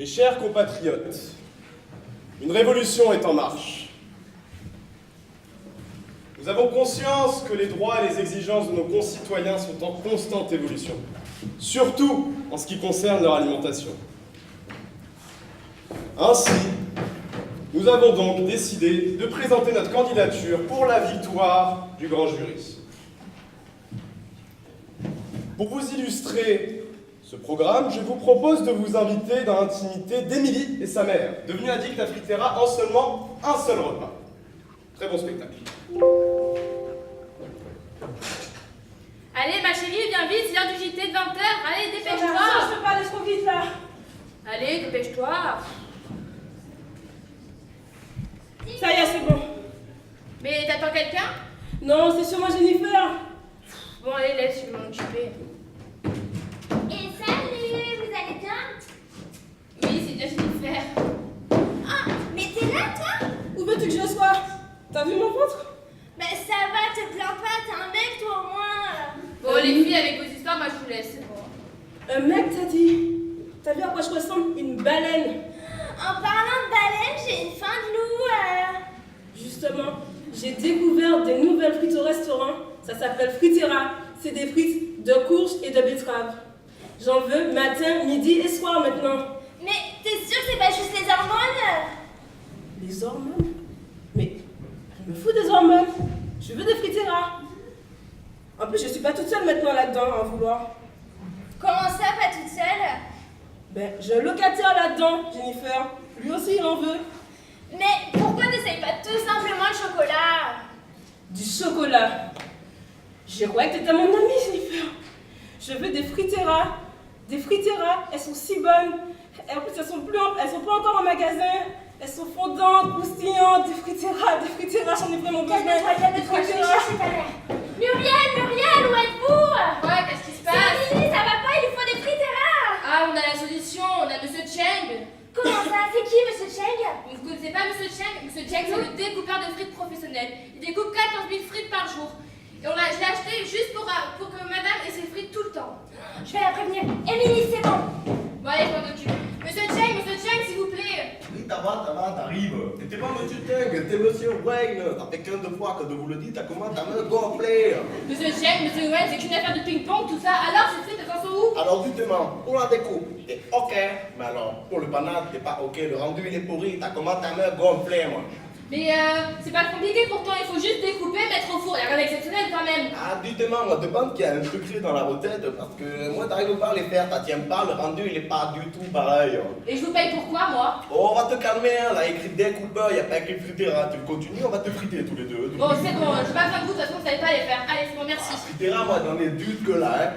Mes chers compatriotes, une révolution est en marche. Nous avons conscience que les droits et les exigences de nos concitoyens sont en constante évolution, surtout en ce qui concerne leur alimentation. Ainsi, nous avons donc décidé de présenter notre candidature pour la victoire du grand jury. Pour vous illustrer ce programme, je vous propose de vous inviter dans l'intimité d'Émilie et sa mère, devenue addict à Fritera en seulement un seul repas. Très bon spectacle. Allez ma chérie, viens vite, c'est l'heure du JT de 20h. Allez, dépêche-toi. Je peux pas aller trop vite là. Allez, dépêche-toi. Ça y est, c'est bon. Mais t'attends quelqu'un? Non, c'est sûrement Jennifer. Bon, allez, laisse, je vais m'en occuper. Et salut, vous allez bien? Oui, c'est bien Jennifer. Ah, mais t'es là, toi? Où veux-tu que je sois? T'as vu mon ventre? Bah ça va, te plains pas, t'es un mec, toi, au moins. Bon, les filles, avec vos histoires, moi je vous laisse. Bon. Un mec t'a dit. T'as vu à quoi je ressemble? Une baleine. En parlant de baleine, j'ai une faim de loup. Justement, j'ai découvert des nouvelles frites au restaurant. Ça s'appelle Fritera. C'est des frites de courge et de betterave. J'en veux matin, midi et soir maintenant. Mais t'es sûr que c'est pas juste les hormones? Les hormones? Mais je me fous des hormones. Je veux des Fritera. En plus, je suis pas toute seule maintenant là-dedans à en vouloir. Comment ça, pas toute seule? Ben, j'ai un locataire là-dedans, Jennifer. Lui aussi, il en veut. Mais pourquoi t'essayes pas tout simplement le chocolat? Du chocolat. Je croyais que t'étais mon amie, Jennifer. Je veux des Fritera. Des Fritera, elles sont si bonnes. Et en plus, elles sont pas encore en magasin. Elles sont fondantes, croustillantes. Des Fritera, j'en ai vraiment besoin. Calme-toi, je vais chercher ta mère. Muriel, où êtes-vous? Ouais, qu'est-ce qui se passe? C'est Lily, ça va pas, il lui faut des Fritera. Ah, on a la solution, on a Monsieur Cheng. Comment ça? C'est qui, Monsieur Cheng? Vous ne connaissez pas Monsieur Cheng? Monsieur Cheng, c'est le découpeur de frites professionnel. Il découpe 14 000 frites par jour. Et je l'ai acheté juste pour que madame ait ses frites tout le temps. Je vais la prévenir. Émilie, c'est bon. Bon, allez, je m'en occupe. Monsieur Cheng, s'il vous plaît. Oui, ça va, t'arrives. T'es pas monsieur Teng, t'es monsieur Wayne. Ça fait 15 fois que je vous le dis, t'as comment ta main gonflée. Monsieur Cheng, Monsieur Wen, c'est qu'une affaire de ping-pong, tout ça. Alors, ces frites, elles en sont où? Alors justement, pour la découpe, t'es ok. Mais alors, pour le banane, t'es pas ok. Le rendu, il est pourri. T'as comment ta main gonflée, moi. Mais c'est pas compliqué pourtant, il faut juste découper, mettre au four. Il y a rien d'exceptionnel quand même. Ah, justement, moi, demande qu'il y a un secret dans la recette. Parce que moi, t'arrives pas à les faire, t'as tiens pas. Le rendu, il est pas du tout pareil. Et je vous paye pourquoi, moi? Oh, on va te calmer, hein. Là, écrit découpeur, il y a pas écrit Fritera. Tu continues, on va te friter tous les deux. Bon, c'est bon, j'ai pas besoin de vous, de toute façon, vous savez pas les faire. Allez, c'est bon, merci. Fritera, moi, j'en ai du que là, hein.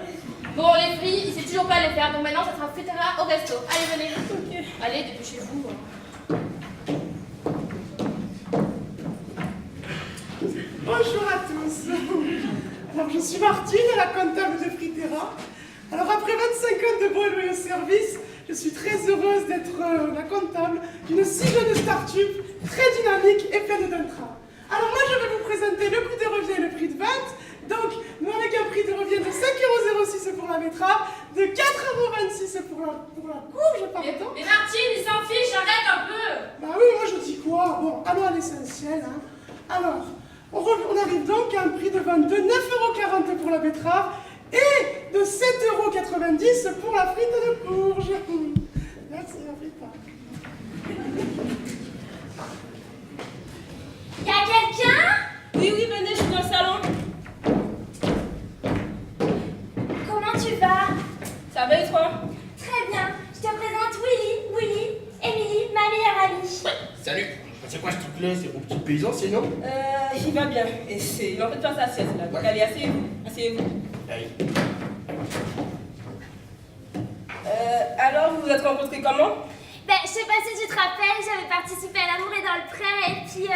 Bon, les filles, il sait toujours pas les faire, donc maintenant, ça sera Fritera au resto. Allez, venez. Allez, dépêchez-vous. Bonjour à tous. Alors je suis Martine, la comptable de Fritera. Alors après 25 ans de bon et loyal service, je suis très heureuse d'être la comptable d'une si jeune start-up, très dynamique et pleine d'intra. Alors moi je vais vous présenter le coût de revient et le prix de vente. Donc nous avec un prix de revient de 5,06 € pour la betterave, de 4,26 € pour la courge, pardon. Mais Martine, il s'en fiche, arrête un peu. Bah oui, moi je dis quoi? Bon, allons à l'essentiel. Hein. Alors, on arrive donc à un prix de vente de 9,40 € pour la betterave et de 7,90 € pour la frite de courge. Merci, la frite. Y'a quelqu'un? Oui, venez, je suis dans le salon. Comment tu vas? Ça va et toi? Très bien. Je te présente Willy, Émilie, ma meilleure amie. Salut. C'est quoi, s'il te plaît? C'est mon petit paysan, sinon? Il va bien. Et il en fait pas sa sieste là. Donc allez, asseyez-vous. Allez. Alors, vous vous êtes rencontrés comment? Ben, je sais pas si tu te rappelles, j'avais participé à l'amour et dans le prêt, et puis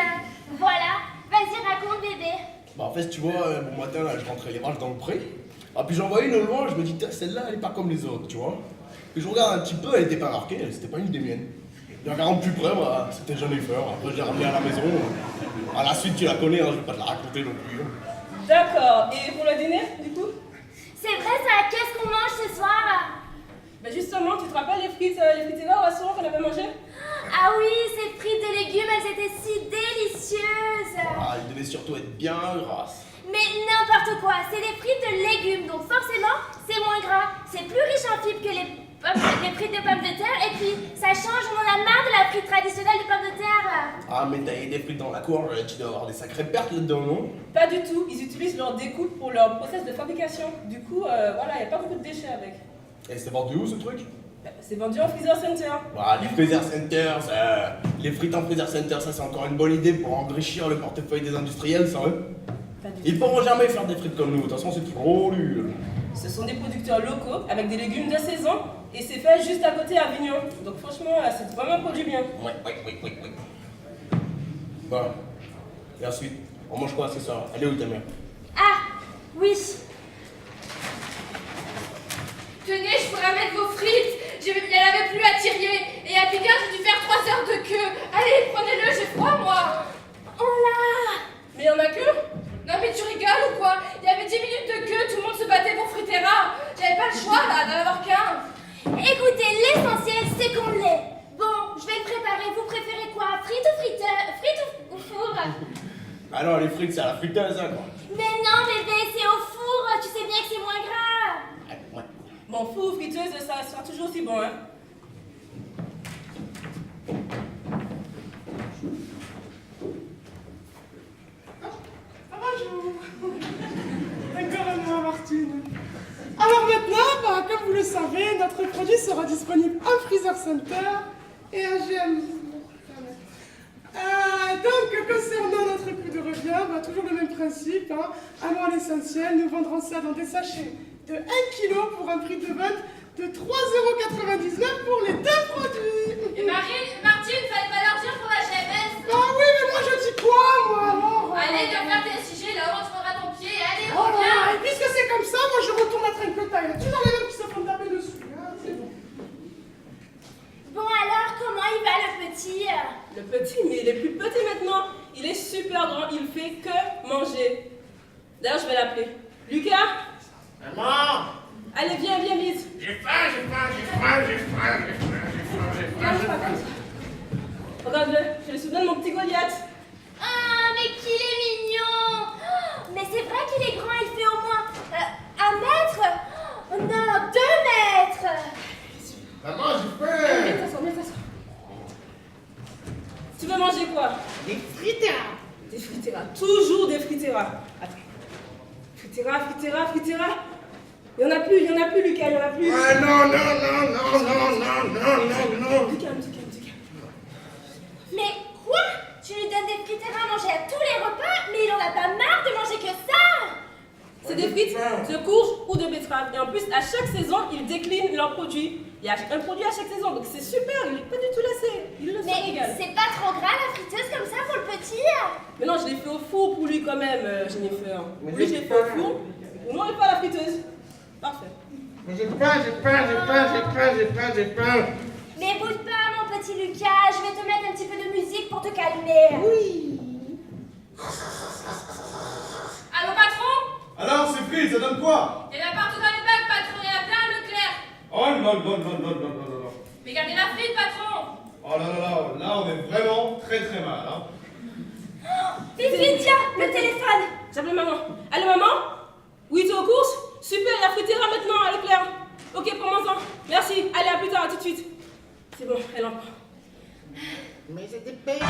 voilà. Vas-y, raconte, bébé. Bah en fait, tu vois, bon matin, là, je rentrais les vaches dans le pré. Ah, puis j'en voyais une au loin, je me dis, tiens, celle-là, elle est pas comme les autres, tu vois. Puis je regarde un petit peu, elle était pas marquée, c'était pas une des miennes. Et en regardant de plus près, bah, c'était Jennifer. Après, je l'ai ramenée à la maison. À la suite, tu la connais, hein, je vais pas te la raconter non plus. D'accord. Et pour le dîner, du coup? C'est vrai ça, qu'est-ce qu'on mange ce soir? Ben justement, tu te rappelles les les frites au restaurant qu'on avait mangé? Ah oui, ces frites de légumes, elles étaient si délicieuses. Ah, elle devait surtout être bien grasse. Mais n'importe quoi, c'est des frites de légumes, donc forcément, c'est moins gras. C'est plus riche en fibres que les frites de pommes de terre, et puis ça change, on en a marre de la frite traditionnelle de pommes de terre. Ah, mais t'as des frites dans la cour, tu dois avoir des sacrées pertes là-dedans, non? Pas du tout, ils utilisent leur découpe pour leur process de fabrication. Du coup, voilà, il n'y a pas beaucoup de déchets avec. Et c'est vendu où ce truc? C'est vendu en Freezer Center. Ah, les Freezer Centers, les frites en Freezer Center, ça c'est encore une bonne idée pour enrichir le portefeuille des industriels, ça eux. Pas du tout. Ils pourront jamais faire des frites comme nous, de toute façon c'est trop nul. Ce sont des producteurs locaux avec des légumes de saison et c'est fait juste à côté à Avignon. Donc franchement, c'est vraiment un produit bien. Ouais. Bon, et ensuite, on mange quoi ce soir? Elle est où ta mère? Ah, oui. Tenez, je vous ramène vos frites. Il n'y en avait plus à tirer. Et à Picard, j'ai dû faire 3 heures de queue. Allez, prenez-le, j'ai froid, moi. Oh là. Mais il y en a que? Non, mais tu rigoles ou quoi? Il y avait 10 minutes de queue, tout le monde se battait pour Fritera. J'avais pas le choix, là, d'en avoir qu'un. Écoutez, l'essentiel, c'est qu'on l'ait. Bon, je vais le préparer. Vous préférez quoi? Frites ou frites ou four? Ah non, les frites c'est à la friteuse, hein, quoi. Mais non, bébé, c'est au four. Tu sais bien que c'est moins gras. Ouais. Bon, four ou friteuse, ça sera toujours aussi bon, hein. Bonjour. Encore un mois, Martine. Alors maintenant, comme vous le savez, notre produit sera disponible en Freezer Center et à GM. Donc, concernant notre coût de revient, toujours le même principe. À moi l'essentiel, nous vendrons ça dans des sachets de 1 kg pour un prix de vente de 3,99 € pour les 2 produits. Et Martine, fallait pas leur dire pour la GMS. Ah oui, mais moi je dis quoi, moi alors? Allez, viens faire tes sujets, là-haut, tu prendras ton pied. Allez, Oh là là, reviens. et puisque c'est comme ça, moi je retourne à Trinquetail. Il y a toujours les mêmes qui se font taper dessus. C'est bon. Bon alors, comment il va le petit? Le petit, mais il est plus petit maintenant. Il est super grand, il fait que manger. D'ailleurs, je vais l'appeler. Lucas? Maman! Allez, viens, vite. J'ai faim! Regarde-le, je le souviens de mon petit Goliath. Ah, mais qu'il est mignon! Oh, mais c'est vrai qu'il est grand, il fait au moins 1 mètre? Oh, non, 2 mètres! Maman, j'ai faim! Viens t'asseoir. Tu veux manger quoi? Des frites. Des frittera, toujours des frittera. Attends. Frittera. Il y en a plus, Lucas, il y en a plus. Ah non! Lucas. Mais quoi? Tu lui donnes des frites à manger à tous les repas, mais il en a pas marre de manger que ça! C'est des frites de courge ou de betterave. Et en plus, à chaque saison, ils déclinent leurs produits. Il y a un produit à chaque saison, donc c'est super, il n'est pas du tout lassé. Il le Mais régale. c'est pas trop gras la friteuse comme ça pour le petit? Mais non, je l'ai fait au four pour lui quand même, Jennifer. Mais Lui, je l'ai fait au four. Nous, on n'est pas à la friteuse. Parfait. J'ai faim! Mais bouge pas mon petit Lucas, je vais te mettre un petit peu de musique pour te calmer. Oui. Allô, patron? Alors, c'est frites, ça donne quoi? Il y en a partout dans les bacs, patron. Il y en a plein, Leclerc. Oh non. Mais gardez la frite, patron. Oh là, on est vraiment très mal, hein. Vite, tiens, le téléphone. J'appelle maman. Allô, maman? Oui, tu es aux courses? Super, la fritera maintenant à Leclerc. Ok, prends-moi-en. Merci. Allez, à plus tard, à tout de suite. C'est bon, elle en prend. Mais c'était payé!